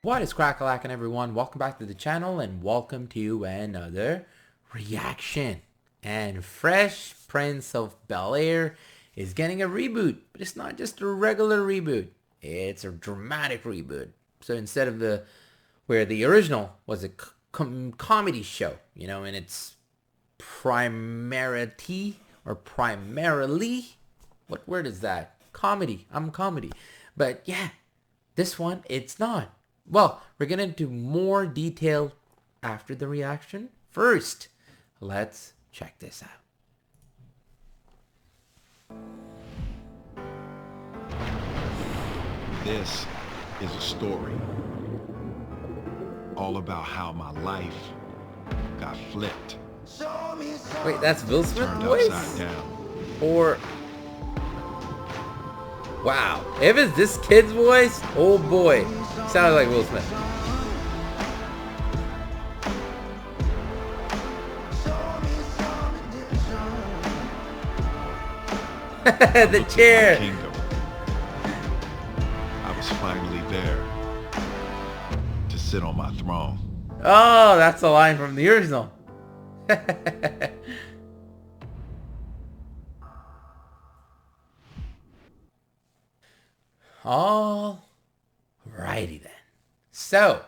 What is crack-a-lackin' everyone? Welcome back to the channel and welcome to another reaction. And Fresh Prince of Bel-Air is getting a reboot, but it's not just a regular reboot. It's a dramatic reboot. So instead of where the original was a comedy show, in its primarily, what word is that? Comedy. I'm comedy. But yeah, this one, it's not. Well, we're getting into more detail after the reaction. First, let's check this out. This is a story all about how my life got flipped, Wait, that's Will Smith's turned voice? upside down. Or... wow, if it's this kid's voice, oh boy, sounds like Will Smith. The chair. Kingdom. I was finally there to sit on my throne. Oh, that's a line from the original. All righty then. So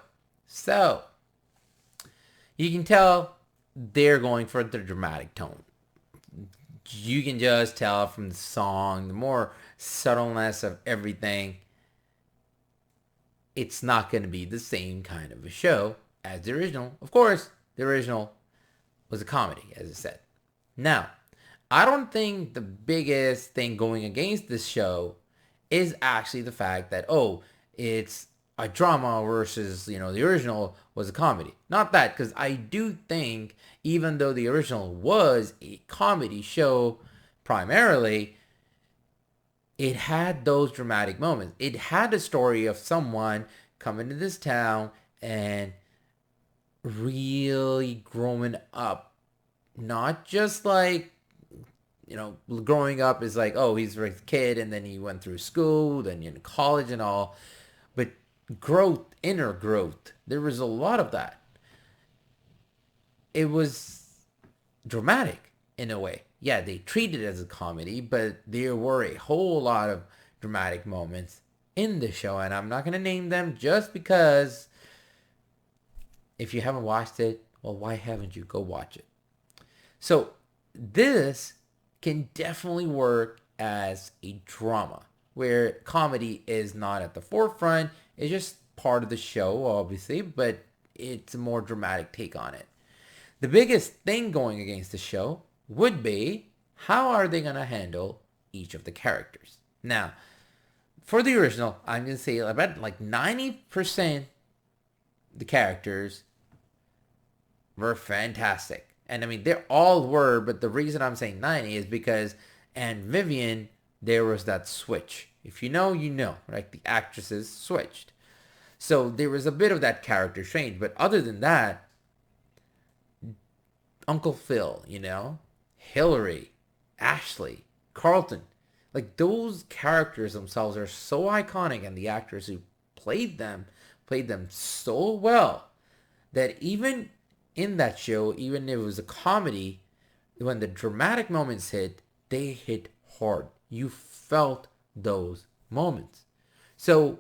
you can tell they're going for the dramatic tone. You can just tell from the song, the more subtleness of everything. It's not going to be the same kind of a show as the original. Of course, the original was a comedy, as I said. Now, I don't think the biggest thing going against this show is actually the fact that, oh, it's a drama versus, the original was a comedy. Not that, because I do think, even though the original was a comedy show primarily, it had those dramatic moments. It had a story of someone coming to this town and really growing up. Not just like, growing up is like, oh, he's a kid and then he went through school, then in college and all. But growth, inner growth, there was a lot of that. It was dramatic in a way. Yeah, they treated it as a comedy, but there were a whole lot of dramatic moments in the show, and I'm not going to name them just because if you haven't watched it, well, why haven't you? Go watch it. So this can definitely work as a drama where comedy is not at the forefront. It's just part of the show, obviously, but it's a more dramatic take on it. The biggest thing going against the show would be, how are they going to handle each of the characters? Now, for the original, I'm going to say about like 90% the characters were fantastic. And I mean, they all were, but the reason I'm saying 90 is because Aunt Vivian, there was that switch. If you know, you know, right? The actresses switched. So there was a bit of that character change. But other than that, Uncle Phil, Hillary, Ashley, Carlton, like those characters themselves are so iconic, and the actors who played them so well that even in that show, even if it was a comedy, when the dramatic moments hit, they hit hard. You felt those moments. So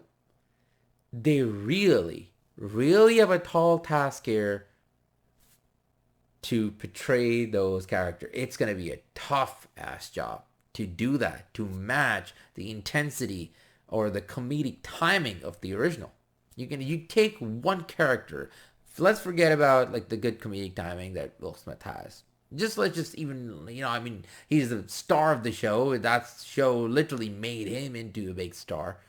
they really, really have a tall task here to portray those characters. It's going to be a tough ass job to do that, to match the intensity or the comedic timing of the original. You take one character. Let's forget about like the good comedic timing that Will Smith has. Let's just even, he's the star of the show. That show literally made him into a big star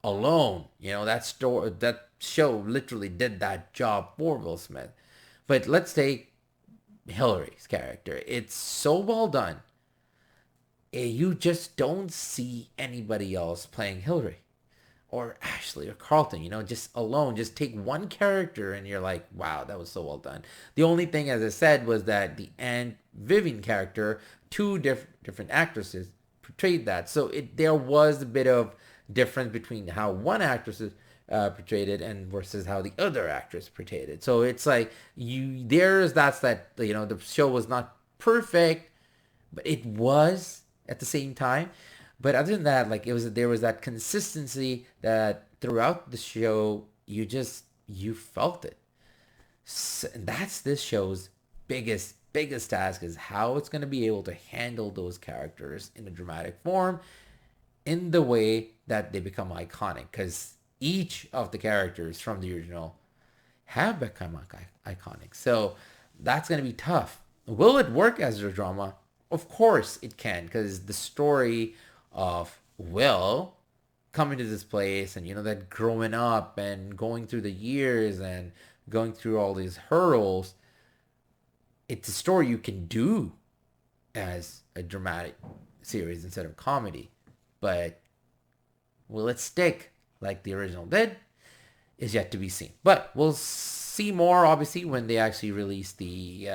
alone. That show literally did that job for Will Smith. But let's take Hillary's character. It's so well done. You just don't see anybody else playing Hillary or Ashley or Carlton, just alone. Just take one character and you're like, wow, that was so well done. The only thing, as I said, was that the Aunt Vivian character, two different actresses portrayed that. So there was a bit of difference between how one actress portrayed it and versus how the other actress portrayed it. So it's like the show was not perfect, but it was at the same time. But other than that, like there was that consistency that throughout the show you felt it. So that's this show's biggest task, is how it's going to be able to handle those characters in a dramatic form in the way that they become iconic, because each of the characters from the original have become iconic. So that's going to be tough. Will it work as a drama? Of course it can, because the story of Will coming to this place and that growing up and going through the years and going through all these hurdles, it's a story you can do as a dramatic series instead of comedy. But will it stick like the original did is yet to be seen. But we'll see more, obviously, when they actually release the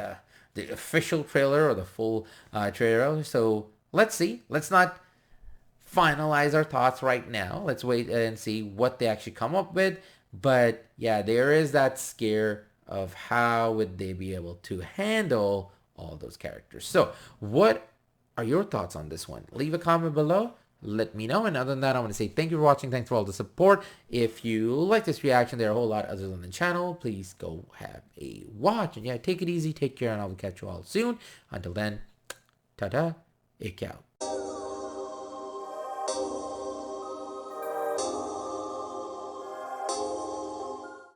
official trailer or the full trailer. So let's see. Let's not finalize our thoughts right now. Let's wait and see what they actually come up with. But yeah, there is that scare of how would they be able to handle all those characters. So what are your thoughts on this one? Leave a comment below. Let me know. And other than that, I want to say thank you for watching. Thanks for all the support. If you like this reaction, there are a whole lot other than the channel. Please go have a watch. And yeah, take it easy. Take care. And I will catch you all soon. Until then, ta-ta. Ik out.